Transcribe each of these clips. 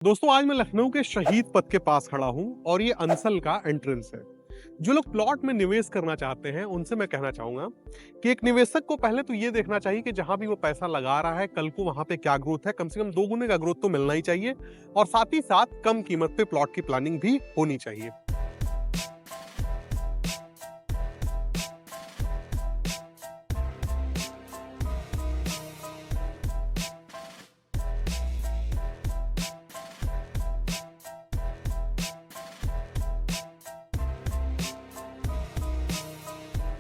दोस्तों आज मैं लखनऊ के शहीद पथ के पास खड़ा हूं और ये अंसल का एंट्रेंस है। जो लोग प्लॉट में निवेश करना चाहते हैं उनसे मैं कहना चाहूंगा कि एक निवेशक को पहले तो ये देखना चाहिए कि जहां भी वो पैसा लगा रहा है कल को वहां पे क्या ग्रोथ है। कम से कम 2 गुने का ग्रोथ तो मिलना ही चाहिए और साथ ही साथ कम कीमत पे प्लॉट की प्लानिंग भी होनी चाहिए।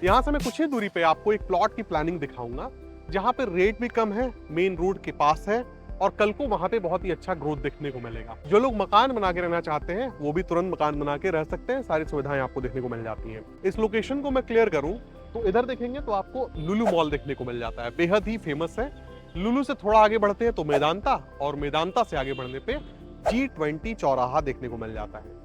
यहाँ से मैं कुछ ही दूरी पे आपको एक प्लॉट की प्लानिंग दिखाऊंगा जहां पे रेट भी कम है, मेन रोड के पास है और कल को वहां पे बहुत ही अच्छा ग्रोथ देखने को मिलेगा। जो लोग मकान बना के रहना चाहते हैं वो भी तुरंत मकान बना के रह सकते हैं, सारी सुविधाएं आपको देखने को मिल जाती हैं। इस लोकेशन को मैं क्लियर करूं तो इधर देखेंगे तो आपको लुलु मॉल देखने को मिल जाता है, बेहद ही फेमस है। लुलु से थोड़ा आगे बढ़ते हैं तो मेदांता और मेदांता से आगे बढ़ने पे G20 चौराहा देखने को मिल जाता है।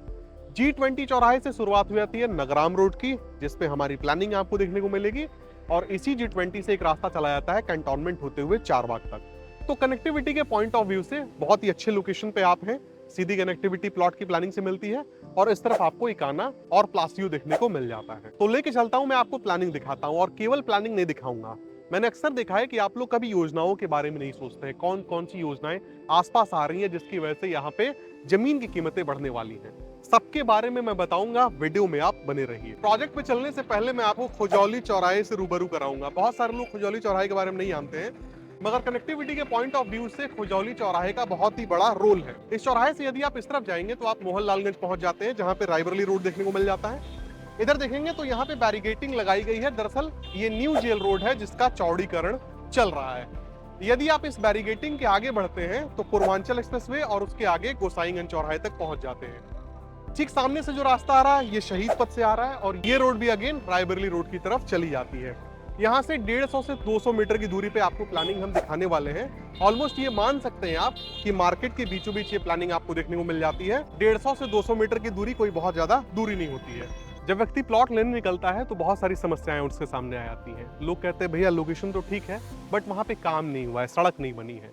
G20 चौराहे से शुरुआत हो जाती है नगराम रोड की, जिसपे हमारी प्लानिंग आपको देखने को मिलेगी और इसी G20 से एक रास्ता चला जाता है कैंटोनमेंट होते हुए चारबाग तक। तो कनेक्टिविटी के पॉइंट ऑफ व्यू से बहुत ही अच्छे लोकेशन पे आप हैं। सीधी कनेक्टिविटी प्लॉट की प्लानिंग से मिलती है और इस तरफ आपको इकाना और प्लासियो देखने को मिल जाता है। तो लेके चलता हूं, मैं आपको प्लानिंग दिखाता हूं और केवल प्लानिंग नहीं दिखाऊंगा। मैंने अक्सर देखा है कि आप लोग कभी योजनाओं के बारे में नहीं सोचते हैं, कौन कौन सी योजनाएं आसपास आ रही है जिसकी वजह से यहाँ पे जमीन की कीमतें बढ़ने वाली हैं। सबके बारे में मैं बताऊंगा, वीडियो में आप बने रहिए। प्रोजेक्ट पे चलने से पहले मैं आपको खुजौली चौराहे से रूबरू कराऊंगा। बहुत सारे लोग खुजौली चौराहे के बारे में नहीं जानते हैं, मगर कनेक्टिविटी के पॉइंट ऑफ व्यू से खुजौली चौराहे का बहुत ही बड़ा रोल है। इस चौराहे से यदि आप इस तरफ जाएंगे तो आप मोहनलालगंज पहुंच जाते हैं, जहां पे रायबरेली रोड देखने को मिल जाता है। इधर देखेंगे तो यहाँ पे बैरिगेटिंग लगाई गई है। दरअसल ये न्यू जेल रोड है जिसका चौड़ीकरण चल रहा है। यदि आप इस बैरिगेटिंग के आगे बढ़ते हैं तो पूर्वांचल एक्सप्रेसवे और उसके आगे गोसाईगंज चौराहे तक पहुंच जाते हैं। ठीक सामने से जो रास्ता आ रहा है ये शहीद पथ से आ रहा है और ये रोड भी अगेन रायबरेली रोड की तरफ चली जाती है। यहाँ से 150 से 200 मीटर की दूरी पे आपको प्लानिंग हम दिखाने वाले हैं। ऑलमोस्ट ये मान सकते हैं आप कि मार्केट के बीचों बीच ये प्लानिंग आपको देखने को मिल जाती है। 150 से 200 मीटर की दूरी कोई बहुत ज्यादा दूरी नहीं होती है। जब व्यक्ति प्लॉट लेने निकलता है तो बहुत सारी समस्याएं उसके सामने आ जाती हैं। लोग कहते हैं भैया लोकेशन तो ठीक है बट वहां पे काम नहीं हुआ है, सड़क नहीं बनी है।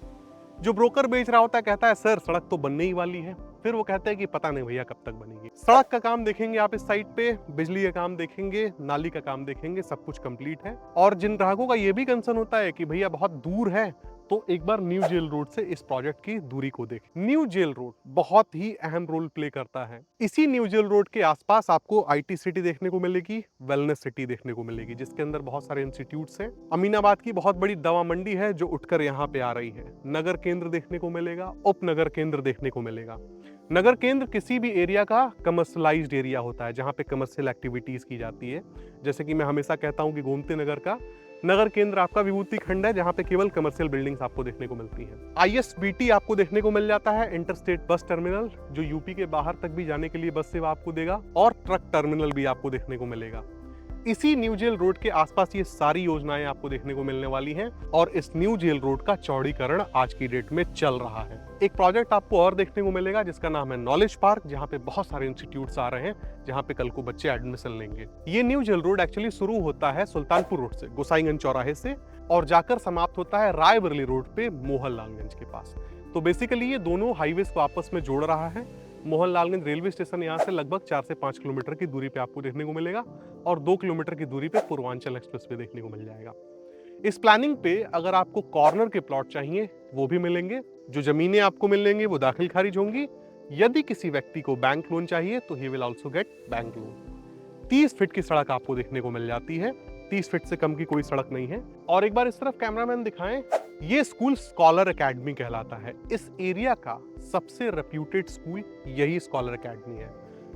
जो ब्रोकर बेच रहा होता है कहता है सर सड़क तो बनने ही वाली है, फिर वो कहते हैं कि पता नहीं भैया कब तक बनेगी। सड़क का काम देखेंगे आप इस साइड पे, बिजली का काम देखेंगे, नाली का काम देखेंगे, सब कुछ कंप्लीट है। और जिन ग्राहकों का ये भी कंसर्न होता है कि भैया बहुत दूर है तो एक बार न्यू जेल रोड से इस प्रोजेक्ट की दूरी को देखें। न्यू जेल रोड बहुत ही अहम रोल प्ले करता है। इसी न्यू जेल रोड के आसपास आपको आईटी सिटी देखने को मिलेगी, वेलनेस सिटी देखने को मिलेगी जिसके अंदर बहुत सारे इंस्टीट्यूट्स हैं। अमीनाबाद की बहुत बड़ी दवा मंडी है जो उठकर यहाँ पे आ रही है। नगर केंद्र देखने को मिलेगा, उपनगर केंद्र देखने को मिलेगा। नगर केंद्र किसी भी एरिया का कमर्शलाइज्ड एरिया होता है जहाँ पे कमर्शियल एक्टिविटीज की जाती है। जैसे कि मैं हमेशा कहता हूँ कि गोमती नगर का नगर केंद्र आपका विभूति खंड है जहां पे केवल कमर्शियल बिल्डिंग्स आपको देखने को मिलती हैं। ISBT आपको देखने को मिल जाता है, इंटरस्टेट बस टर्मिनल, जो यूपी के बाहर तक भी जाने के लिए बस सेवा आपको देगा, और ट्रक टर्मिनल भी आपको देखने को मिलेगा। इसी न्यू जेल रोड के आसपास ये सारी योजनाएं आपको देखने को मिलने वाली हैं और इस न्यू जेल रोड का चौड़ीकरण आज की डेट में चल रहा है। एक प्रोजेक्ट आपको और देखने को मिलेगा जिसका नाम है नॉलेज पार्क, जहां पे बहुत सारे इंस्टीट्यूट्स आ रहे हैं जहां पे कल को बच्चे एडमिशन लेंगे। ये न्यू जेल रोड एक्चुअली शुरू होता है सुल्तानपुर रोड से, गोसाईगंज चौराहे से, और जाकर समाप्त होता है रायबरेली रोड पे मोहनलालगंज के पास। तो बेसिकली ये दोनों हाईवेज को आपस में जोड़ रहा है। मोहनलालगंज रेलवे स्टेशन यहाँ से लगभग 4 से 5 किलोमीटर की दूरी पे आपको देखने को मिलेगा और 2 किलोमीटर की दूरी पे पूर्वांचल एक्सप्रेस पे देखने को मिल जाएगा। इस प्लानिंग पे अगर आपको कॉर्नर के प्लॉट चाहिए वो भी मिलेंगे। जो जमीनें आपको मिलेंगी वो दाखिल खारिज होंगी। यदि किसी व्यक्ति को बैंक लोन चाहिए तो he will also get bank loan. 30 feet की सड़क आपको देखने को मिल जाती है, 30 फीट से कम की कोई सड़क नहीं है। और एक बार इस तरफ कैमरामैन दिखाएं, ये स्कूल स्कॉलर एकेडमी कहलाता है। इस एरिया का सबसे रेप्यूटेड स्कूल यही स्कॉलर एकेडमी है।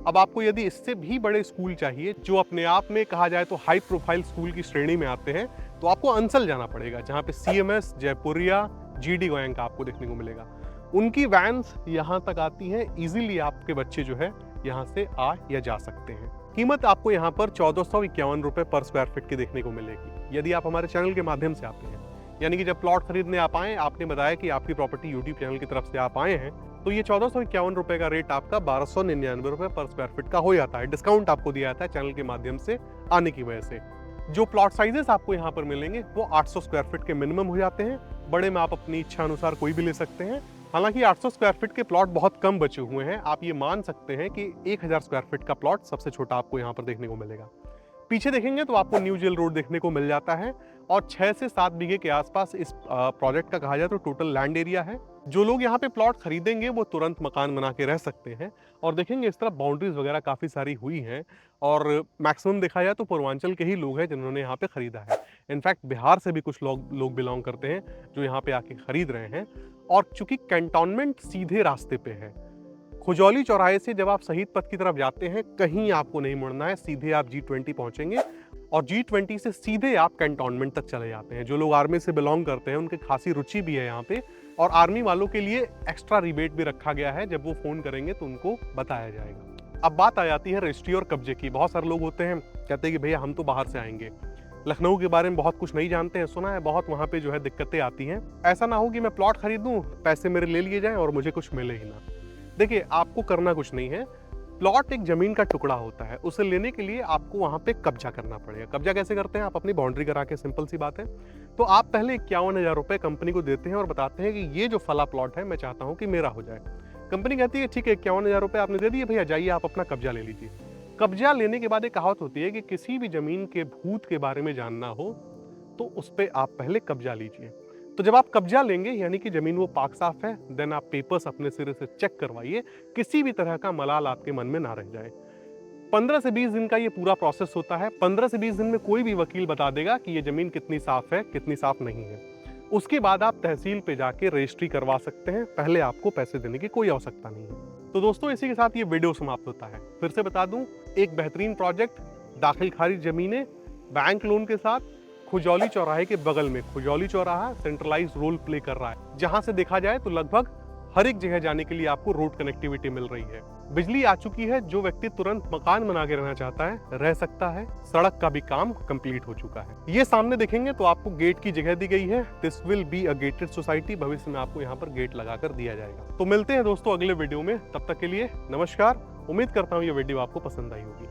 अब आपको यदि इससे भी बड़े स्कूल चाहिए जो अपने आप में कहा जाए तो हाई प्रोफाइल स्कूल की श्रेणी में आते हैं, तो आपको अंसल जाना पड़ेगा जहां पे CMS, जयपुरिया, GD गोयंका आपको देखने को मिलेगा। उनकी वैन्स यहाँ तक आती हैं, इजीली आपके बच्चे जो है यहाँ से आ या जा सकते हैं। कीमत आपको यहाँ पर 1451 रुपए पर स्क्वायर फीट की देखने को मिलेगी यदि आप हमारे चैनल के माध्यम से आते हैं। यानी कि जब प्लॉट खरीदने आप आए, आपने बताया कि आपकी प्रॉपर्टी यूट्यूब चैनल की तरफ से आप आए हैं, तो ये 1451 रुपए का रेट आपका 1299 रुपए पर स्क्वायर फीट का हो जाता है। डिस्काउंट आपको दिया जाता है चैनल के माध्यम से आने की वजह से। जो प्लॉट साइजेस आपको यहाँ पर मिलेंगे वो 800 स्क्वायर फीट के मिनिमम हो जाते हैं। बड़े में आप अपनी इच्छा अनुसार कोई भी ले सकते हैं। हालांकि 800 स्क्वायर फीट के प्लॉट बहुत कम बचे हुए हैं। आप ये मान सकते हैं कि 1000 स्क्वायर फीट का प्लॉट सबसे छोटा आपको यहाँ पर देखने को मिलेगा। पीछे देखेंगे तो आपको न्यू जेल रोड देखने को मिल जाता है और 6 से 7 बीघे के आसपास इस प्रोजेक्ट का कहा जाए तो टोटल लैंड एरिया है। जो लोग यहाँ पे प्लॉट खरीदेंगे वो तुरंत मकान बना के रह सकते हैं। और देखेंगे इस तरफ बाउंड्रीज वगैरह काफ़ी सारी हुई हैं और मैक्सिमम देखा जाए तो पूर्वांचल के ही लोग हैं जिन्होंने यहाँ पे खरीदा है। इनफैक्ट बिहार से भी कुछ लोग बिलोंग करते हैं जो यहाँ पे आके खरीद रहे हैं। और चूंकि कैंटोनमेंट सीधे रास्ते पे है, खुजौली चौराहे से जब आप शहीद पथ की तरफ जाते हैं कहीं आपको नहीं मुड़ना है, सीधे आप G20 पहुंचेंगे और G20 से सीधे आप कैंटोनमेंट तक चले जाते हैं। जो लोग आर्मी से बिलोंग करते हैं उनकी खासी रुचि भी है यहाँ पे और आर्मी वालों के लिए एक्स्ट्रा रिबेट भी रखा गया है। जब वो फोन करेंगे तो उनको बताया जाएगा। अब बात आ जाती है रजिस्ट्री और कब्जे की। बहुत सारे लोग होते हैं कहते हैं कि भैया हम तो बाहर से आएंगे, लखनऊ के बारे में बहुत कुछ नहीं जानते हैं, सुना है बहुत वहाँ पे जो है दिक्कतें आती हैं। ऐसा ना हो कि मैं प्लॉट खरीदूं, पैसे मेरे ले लिए जाएं और मुझे कुछ मिले ही ना। देखिए आपको करना कुछ नहीं है। प्लॉट एक जमीन का टुकड़ा होता है, उसे लेने के लिए आपको वहां पे कब्जा करना पड़ेगा। कब्जा कैसे करते हैं? आप अपनी बाउंड्री करा के, सिंपल सी बात है। तो आप पहले 51,000 रुपए कंपनी को देते हैं और बताते हैं कि ये जो फला प्लॉट है मैं चाहता हूं कि मेरा हो जाए। कंपनी कहती है ठीक है 51,000 रुपए आपने दे दिए भैया, जाइए आप अपना कब्जा ले लीजिए। कब्जा लेने के बाद एक कहावत होती है कि किसी भी जमीन के भूत के बारे में जानना हो तो उस पर आप पहले कब्जा लीजिए। तो जब आप कब्जा लेंगे यानी कि जमीन वो पाक साफ है, देन आप पेपर्स अपने सिरे से चेक करवाइए, किसी भी तरह का मलाल आपके मन में ना रह जाए। 15 से 20 दिन का ये पूरा प्रोसेस होता है। 15 से 20 दिन में कोई भी वकील बता देगा कि ये जमीन कितनी साफ है, कितनी साफ नहीं है। उसके बाद आप तहसील पे जाके रजिस्ट्री करवा सकते हैं। पहले आपको पैसे देने की कोई आवश्यकता नहीं है। तो दोस्तों इसी के साथ ये वीडियो समाप्त होता है। फिर से बता दूं, एक बेहतरीन प्रोजेक्ट, दाखिल खारिज जमीनें, बैंक लोन के साथ, खुजौली चौराहे के बगल में। खुजौली चौराहा सेंट्रलाइज रोल प्ले कर रहा है, जहां से देखा जाए तो लगभग हर एक जगह जाने के लिए आपको रोड कनेक्टिविटी मिल रही है। बिजली आ चुकी है, जो व्यक्ति तुरंत मकान बना के रहना चाहता है रह सकता है। सड़क का भी काम कंप्लीट हो चुका है। ये सामने देखेंगे तो आपको गेट की जगह दी गई है। This will be a gated society. भविष्य में आपको यहाँ पर गेट लगाकर दिया जाएगा। तो मिलते हैं दोस्तों अगले वीडियो में, तब तक के लिए नमस्कार। उम्मीद करता हूँ ये वीडियो आपको पसंद आई होगी।